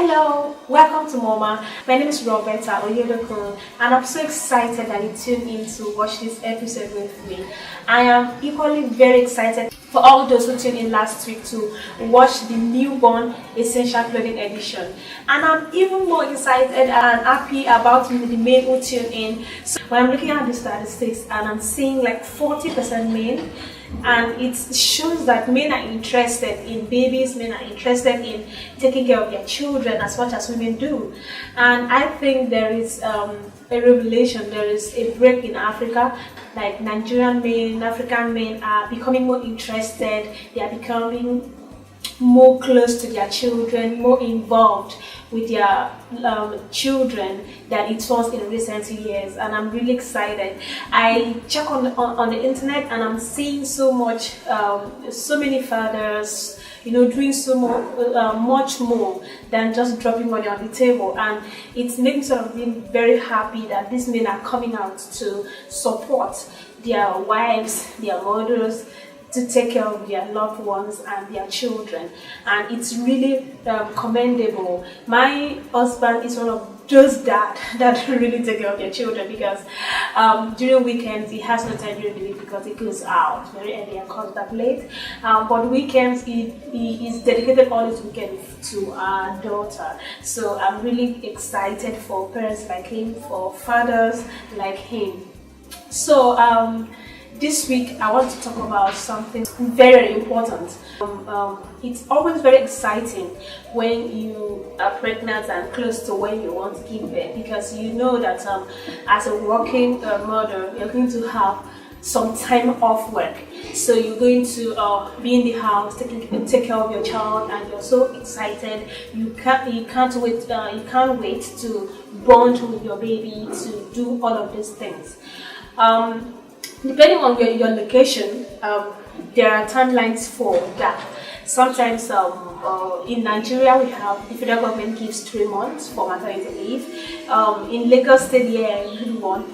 Hello, welcome to Mama. My name is Roberta Oyedokun, and I'm so excited that you tuned in to watch this episode with me. I am equally very excited for all those who tuned in last week to watch the newborn essential clothing edition, and I'm even more excited and happy about the men who tuned in. So when I'm looking at the statistics and I'm seeing like 40% men, and it shows that men are interested in babies, men are interested in taking care of their children as much as women do. And I think there is a revelation, there is a break in Africa. Like Nigerian men, African men are becoming more interested, they are becoming more close to their children, more involved with their children than it was in recent years, and I'm really excited. I check on the internet and I'm seeing so much, so many fathers, doing so much more than just dropping money on the table, and it's made me sort of being very happy that these men are coming out to support their wives, their mothers, to take care of their loved ones and their children, and it's really commendable. My husband is one of those dads that really take care of their children, because during weekends he has no time during the week because he goes out very early and comes back late, but weekends he is dedicated all his weekend to our daughter. So I'm really excited for parents like him, for fathers like him. So this week I want to talk about something very important. It's always very exciting when you are pregnant and close to when you want to give birth, because you know that as a working mother, you're going to have some time off work. So you're going to be in the house, take care of your child, and you're so excited. You can't wait to bond with your baby, to do all of these things. Depending on your location, there are timelines for that. Sometimes in Nigeria, we have the federal government gives 3 months for maternity leave. In Lagos State,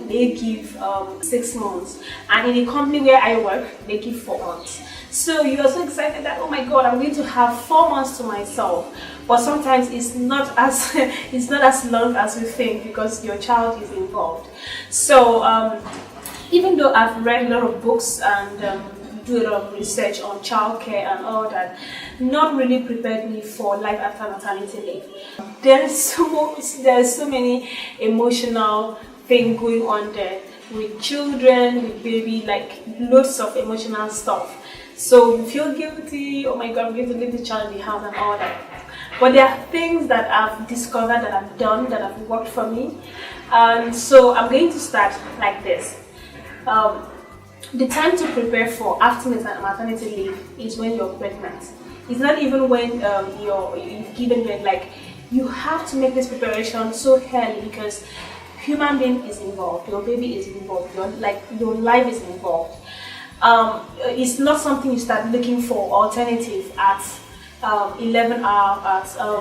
they give 6 months, and in the company where I work, they give 4 months. So you are so excited that, oh my God, I'm going to have 4 months to myself. But sometimes it's not as it's not as long as you think, because your child is involved. So even though I've read a lot of books and do a lot of research on childcare and all that, not really prepared me for life after maternity leave. There is so many emotional things going on there with children, with baby, like loads of emotional stuff. So you feel guilty, oh my God, I'm going to leave the child in the house and all that. But there are things that I've discovered, that I've done, that have worked for me. And so I'm going to start like this. The time to prepare for after maternity leave is when you're pregnant. It's not even when you've given birth. Like, you have to make this preparation so early, because human being is involved, your baby is involved, your life is involved. It's not something you start looking for alternative at 11 hours, at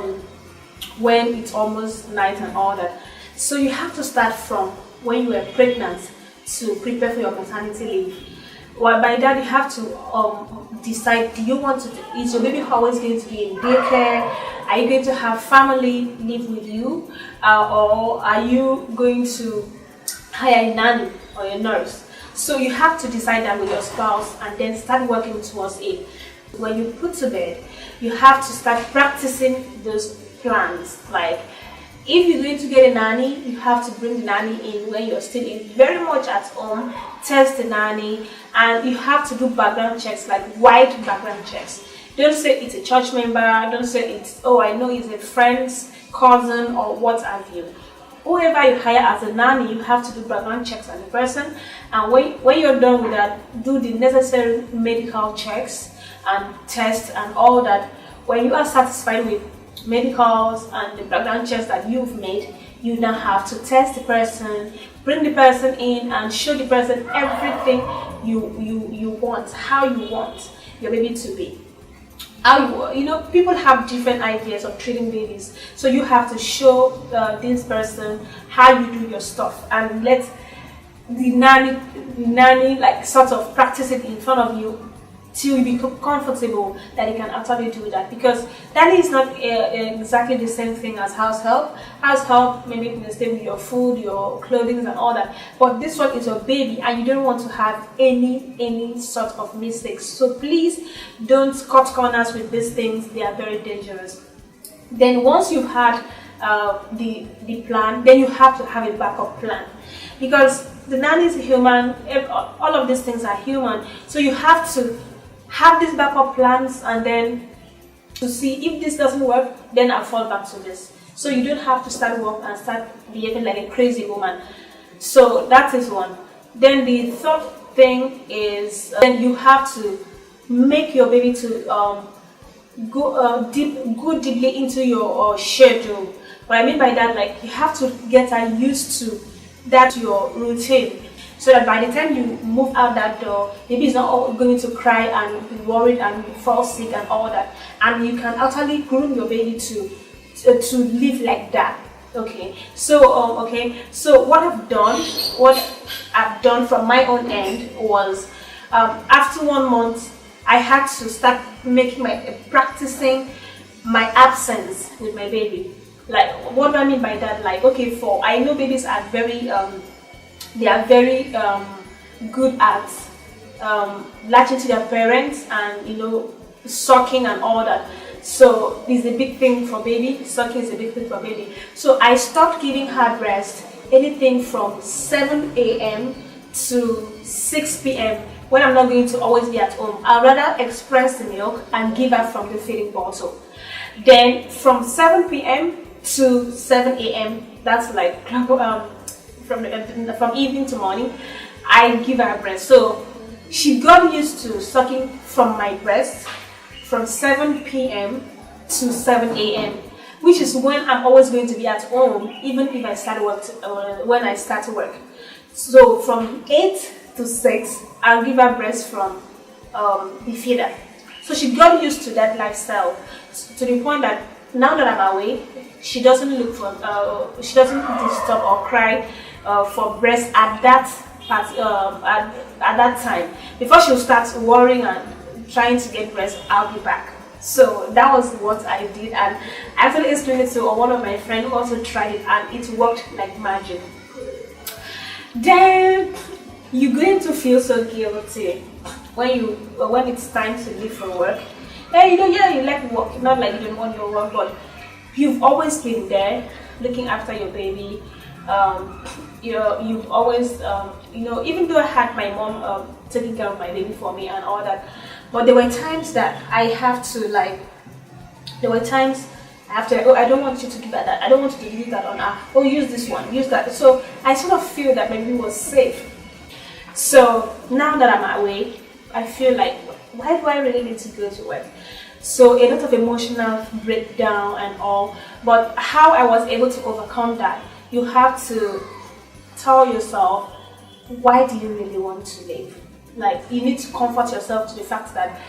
when it's almost night and all that. So you have to start from when you were pregnant to prepare for your maternity leave. Well, by that you have to decide, do you want to, is your baby always going to be in daycare? Are you going to have family live with you? Or are you going to hire a nanny or a nurse? So you have to decide that with your spouse and then start working towards it. When you put to bed, you have to start practicing those plans. Like, if you're going to get a nanny, you have to bring the nanny in when you're still very much at home, test the nanny, and you have to do background checks, like wide background checks. Don't say it's a church member, don't say it's, oh, I know it's a friend's cousin or what have you. Whoever you hire as a nanny, you have to do background checks on the person, and when you're done with that, do the necessary medical checks and tests and all that. When you are satisfied with medicals and the background checks that you've made, you now have to test the person, bring the person in, and show the person everything you want, how you want your baby to be. People have different ideas of treating babies, so you have to show this person how you do your stuff, and let the nanny like sort of practice it in front of you till you become comfortable that you can actually do that, because that is not exactly the same thing as house help. House help maybe you can stay with your food, your clothing and all that, but this one is your baby and you don't want to have any sort of mistakes. So please don't cut corners with these things. They are very dangerous. Then once you've had the plan, then you have to have a backup plan, because the nanny is human. All of these things are human, so you have to have these backup plans, and then to see if this doesn't work, then I'll fall back to this. So you don't have to start work and start behaving like a crazy woman. So that is one. Then the third thing is then you have to make your baby to go deeply into your schedule. What I mean by that, like you have to get her used to that your routine, so that by the time you move out that door, maybe it's not going to cry and be worried and fall sick and all that, and you can actually groom your baby to live like that. Okay, so so what I've done from my own end was, after 1 month I had to start practicing my absence with my baby. Like, what do I mean by that? Like, okay, I know babies are very good at latching to their parents and sucking and all that. So it's a big thing for baby. Sucking is a big thing for baby. So I stopped giving her breast anything from 7 a.m. to 6 p.m. when I'm not going to always be at home. I'd rather express the milk and give her from the feeding bottle. Then from 7 p.m. to 7 a.m. that's like from evening to morning, I give her breast. So she got used to sucking from my breast from 7 p.m. to 7 a.m., which is when I'm always going to be at home, even if I start work when I start work. So from 8 to 6, I'll give her breast from the feeder. So she got used to that lifestyle, to the point that now that I'm away, she doesn't disturb or cry for breast at that time. Before she'll start worrying and trying to get breast, I'll be back. So that was what I did, and I actually explained it to one of my friends who also tried it, and it worked like magic. Then you're going to feel so guilty when it's time to leave for work. You like work, not like you don't want your work, but you've always been there looking after your baby. You've always, even though I had my mom taking care of my baby for me and all that, but there were times that I have to oh, I don't want you to do that, I don't want you to do that on her. Oh, use this one, use that. So I sort of feel that my baby was safe. So now that I'm away, I feel like, why do I really need to go to work? So a lot of emotional breakdown and all. But how I was able to overcome that, you have to tell yourself, why do you really want to live? Like, you need to comfort yourself to the fact that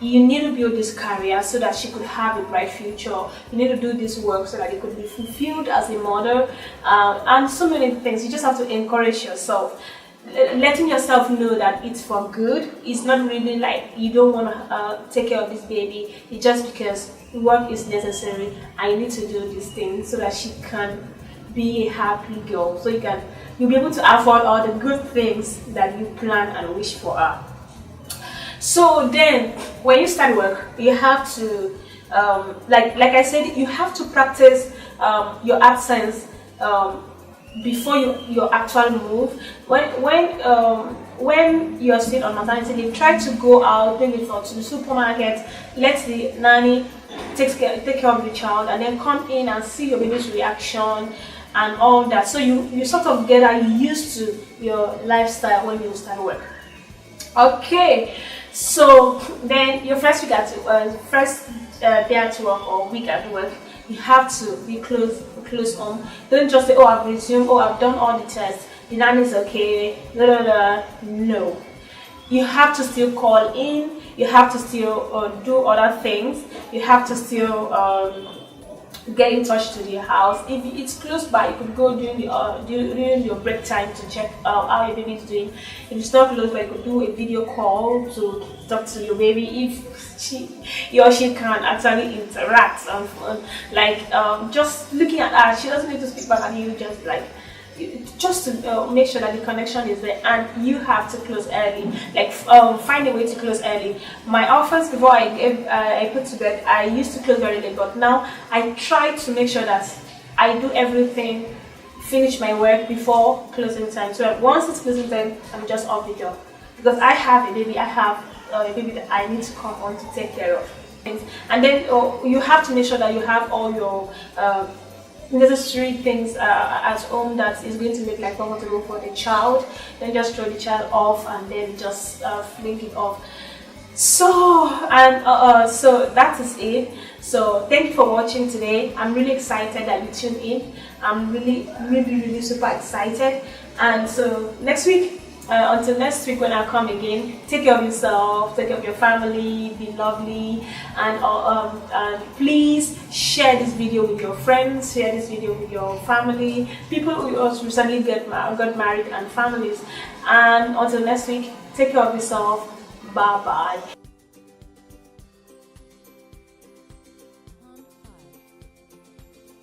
you need to build this career so that she could have a bright future. You need to do this work so that you could be fulfilled as a mother, and so many things. You just have to encourage yourself, letting yourself know that it's for good. It's not really like you don't want to take care of this baby. It's just because work is necessary and you need to do these things so that she can be a happy girl, so you'll be able to afford all the good things that you plan and wish for her. So then when you start work, you have to like I said, you have to practice your absence before your actual move. When you're still on maternity leave, try to go out, maybe to the supermarket, let the nanny take care of the child, and then come in and see your baby's reaction and all that. So you sort of get used to your lifestyle when you start work. Okay, so then your first day at work or week at work, you have to be close home. Don't just say, oh, I've resumed, oh, I've done all the tests, the nanny is okay, blah, blah, blah. No. You have to still call in, you have to still do other things, you have to still get in touch to their house. If it's close by, you could go during your break time to check how your baby is doing. If it's not close by, you could do a video call to talk to your baby if he or she can actually interact on phone. Like just looking at her, she doesn't need to speak back at you, just to make sure that the connection is there. And you have to close early, like find a way to close early. My offers before I put to bed, I used to close very late, but now I try to make sure that I do everything, finish my work before closing time, so that once it's closing time, I'm just off the job, because I have a baby. I have a baby that I need to come on to take care of. And then you have to make sure that you have all your necessary things at home that is going to make life comfortable for the child. Then just throw the child off and then just fling it off. So so that is it. So thank you for watching today. I'm really excited that you tuned in. I'm really super excited. And so next week, until next week when I come again, take care of yourself, take care of your family, be lovely, and please share this video with your friends, share this video with your family, people who also recently got married, and families. And until next week, take care of yourself. Bye bye.